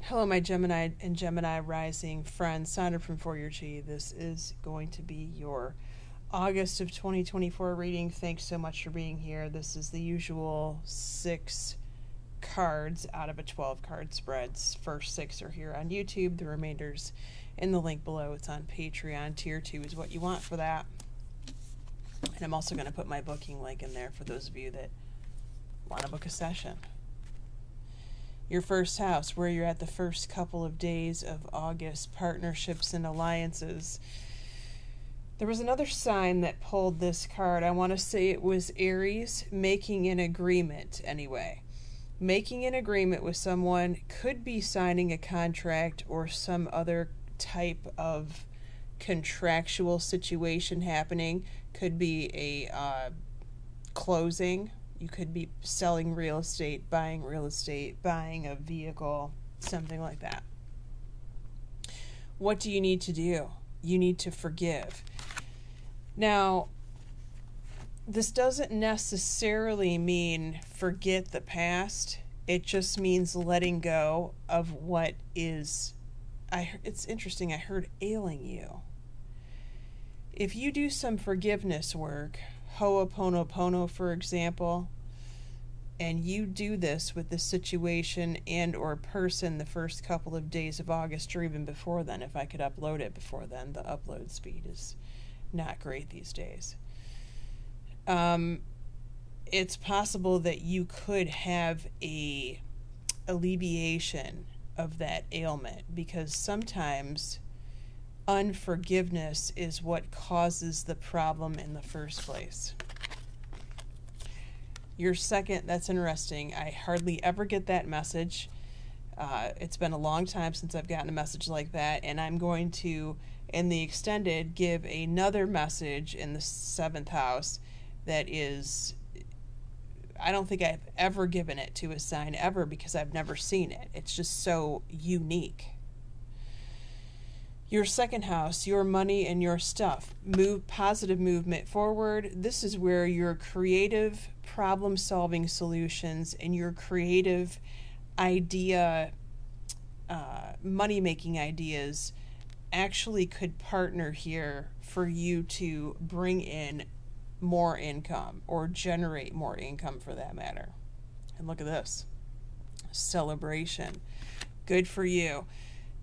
Hello, my Gemini and Gemini rising friends. Sondra from For Your Chi. This is going to be your August of 2024 reading. Thanks so much for being here. This is the usual 6 cards out of a 12 card spread. First 6 are here on YouTube. The remainder's in the link below. It's on Patreon. Tier 2 is what you want for that. And I'm also going to put my booking link in there for those of you that want to book a session. Your first house, where you're at the first couple of days of August, partnerships and alliances. There was another sign that pulled this card. I want to say it was Aries, making an agreement anyway. Making an agreement with someone, could be signing a contract or some other type of contractual situation happening. Could be a closing. You could be selling real estate, buying a vehicle, something like that. What do you need to do? You need to forgive. Now, this doesn't necessarily mean forget the past. It just means letting go of what is, it's interesting, I heard ailing you. If you do some forgiveness work, Ho'oponopono, for example, and you do this with the situation and or person the first couple of days of August or even before then, if I could upload it before then, the upload speed is not great these days. It's possible that you could have a alleviation of that ailment, because sometimes unforgiveness is what causes the problem in the first place. Your second, that's interesting. I hardly ever get that message. It's been a long time since I've gotten a message like that, and I'm going to, in the extended, give another message in the 7th house that is, I don't think I've ever given it to a sign ever because I've never seen it. It's just so unique. Your second house, your money and your stuff. Positive movement forward. This is where your creative problem-solving solutions and your creative idea, money-making ideas actually could partner here for you to bring in more income or generate more income for that matter. And look at this. Celebration. Good for you.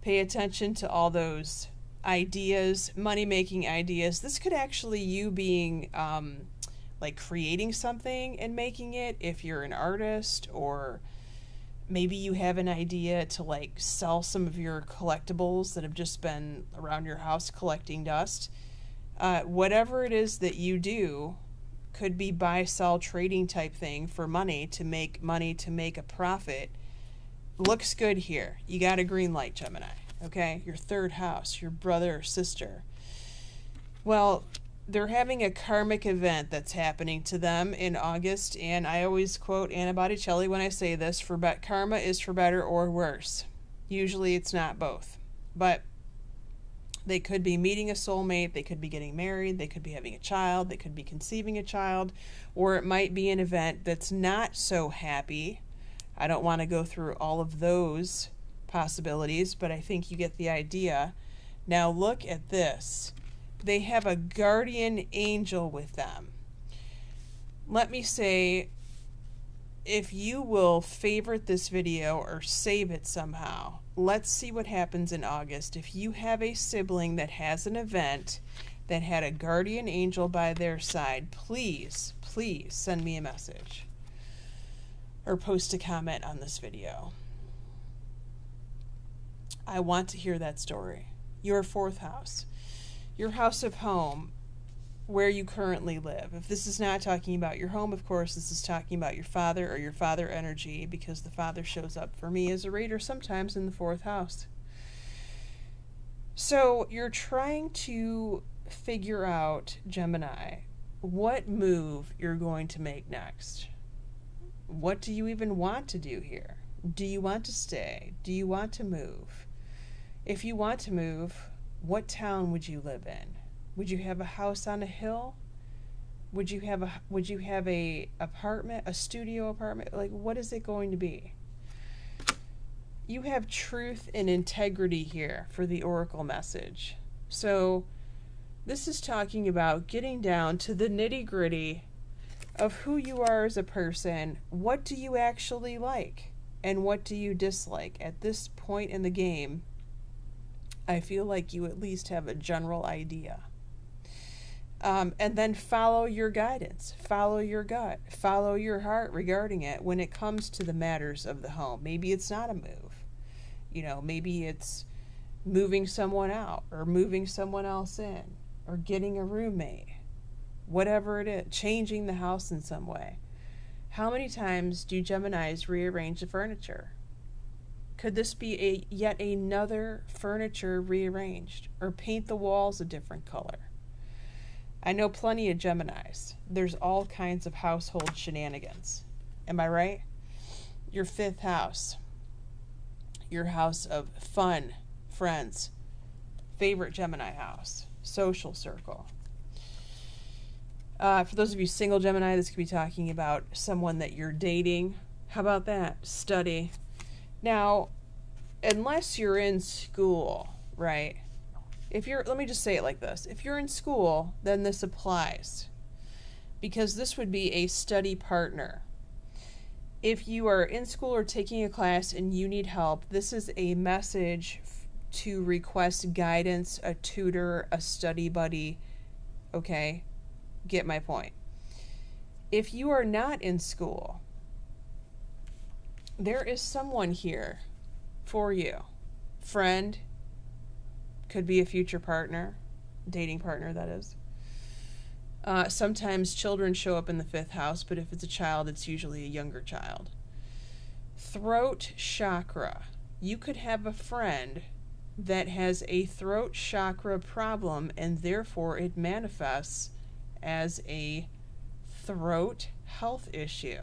Pay attention to all those ideas, money-making ideas. This could actually you being like creating something and making it if you're an artist, or maybe you have an idea to like sell some of your collectibles that have just been around your house collecting dust. Whatever it is that you do could be buy, sell, trading type thing for money, to make money, to make a profit. Looks good here. You got a green light, Gemini. Okay, your third house, your brother or sister. Well, they're having a karmic event that's happening to them in August, and I always quote Anna Botticelli when I say this, karma is for better or worse. Usually it's not both. But they could be meeting a soulmate, they could be getting married, they could be having a child, they could be conceiving a child, or it might be an event that's not so happy. I don't want to go through all of those possibilities, but I think you get the idea. Now look at this. They have a guardian angel with them. Let me say, if you will favorite this video or save it somehow, let's see what happens in August. If you have a sibling that has an event that had a guardian angel by their side, please, please send me a message or post a comment on this video. I want to hear that story. Your 4th house, your house of home, where you currently live. If this is not talking about your home, of course, this is talking about your father or your father energy, because the father shows up for me as a reader sometimes in the 4th house. So you're trying to figure out, Gemini, what move you're going to make next. What do you even want to do here? Do you want to stay? Do you want to move? If you want to move, what town would you live in? Would you have a house on a hill? Would you have a apartment, a studio apartment? Like, what is it going to be? You have truth and integrity here for the oracle message. So this is talking about getting down to the nitty-gritty of who you are as a person. What do you actually like and what do you dislike? At this point in the game, I feel like you at least have a general idea. And then follow your guidance, follow your gut, follow your heart regarding it when it comes to the matters of the home. Maybe it's not a move. You know, maybe it's moving someone out or moving someone else in or getting a roommate, whatever it is, changing the house in some way. How many times do Geminis rearrange the furniture? Could this be yet another furniture rearranged, or paint the walls a different color? I know plenty of Geminis. There's all kinds of household shenanigans. Am I right? Your fifth house, your house of fun, friends, favorite Gemini house, social circle. For those of you single Gemini, this could be talking about someone that you're dating. How about that? Study. Now, unless you're in school, right? Let me just say it like this. If you're in school, then this applies, because this would be a study partner. If you are in school or taking a class and you need help, this is a message to request guidance, a tutor, a study buddy. Okay? Get my point. If you are not in school, there is someone here for you. Friend, could be a future partner, dating partner, that is. Sometimes children show up in the fifth house, but if it's a child, it's usually a younger child. Throat chakra. You could have a friend that has a throat chakra problem, and therefore it manifests as a throat health issue.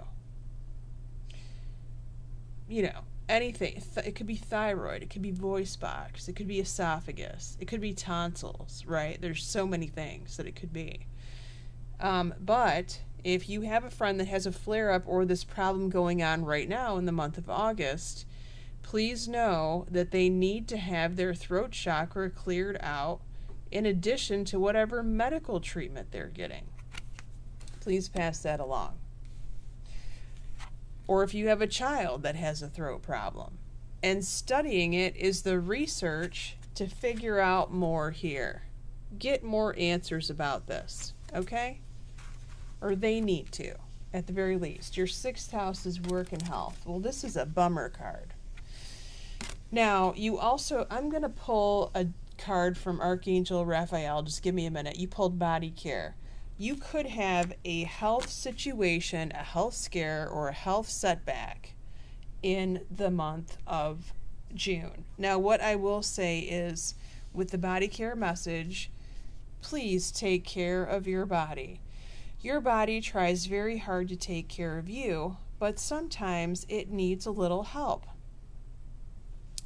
You know, anything. It could be thyroid, it could be voice box, it could be esophagus, it could be tonsils, right? There's so many things that it could be. But if you have a friend that has a flare-up or this problem going on right now in the month of August, please know that they need to have their throat chakra cleared out in addition to whatever medical treatment they're getting. Please pass that along. Or if you have a child that has a throat problem, and studying it is the research to figure out more here. Get more answers about this, okay? Or they need to, at the very least. Your sixth house is work and health. Well, this is a bummer card. Now, you also, I'm going to pull a card from Archangel Raphael. Just give me a minute. You pulled body care. You could have a health situation, a health scare, or a health setback in the month of June. Now, what I will say is, with the body care message, please take care of your body. Your body tries very hard to take care of you, but sometimes it needs a little help.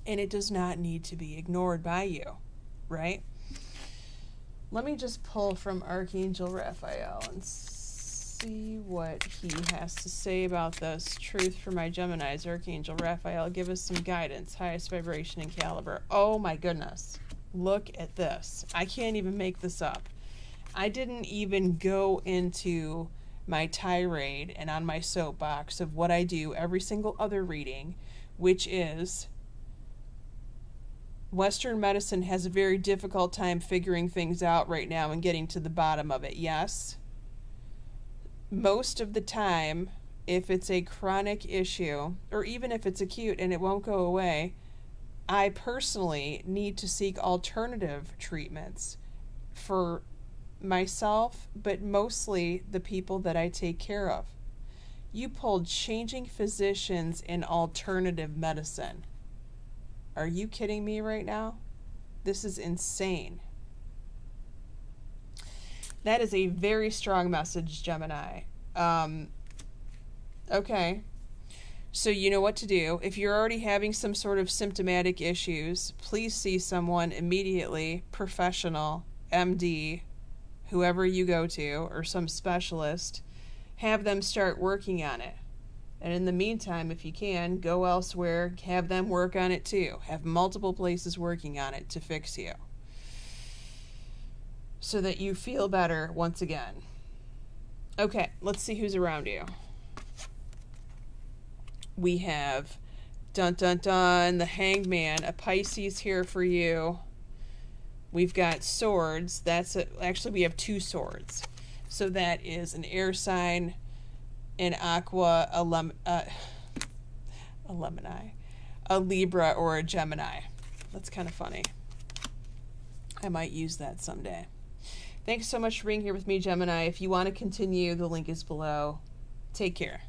And it does not need to be ignored by you, right? Let me just pull from Archangel Raphael and see what he has to say about this. Truth for my Geminis. Archangel Raphael, give us some guidance. Highest vibration and caliber. Oh my goodness. Look at this. I can't even make this up. I didn't even go into my tirade and on my soapbox of what I do every single other reading, which is Western medicine has a very difficult time figuring things out right now and getting to the bottom of it. Yes, most of the time, if it's a chronic issue, or even if it's acute and it won't go away, I personally need to seek alternative treatments for myself, but mostly the people that I take care of. You pulled changing physicians in alternative medicine. Are you kidding me right now? This is insane. That is a very strong message, Gemini. Okay. So you know what to do. If you're already having some sort of symptomatic issues, please see someone immediately, professional, MD, whoever you go to, or some specialist. Have them start working on it. And in the meantime, if you can, go elsewhere, have them work on it too. Have multiple places working on it to fix you, so that you feel better once again. Okay, let's see who's around you. We have, dun dun dun, the Hangman, a Pisces here for you. We've got swords. Actually, we have 2 swords. So that is an air sign, an aqua, a Libra, or a Gemini. That's kind of funny. I might use that someday. Thanks so much for being here with me, Gemini. If you want to continue, the link is below. Take care.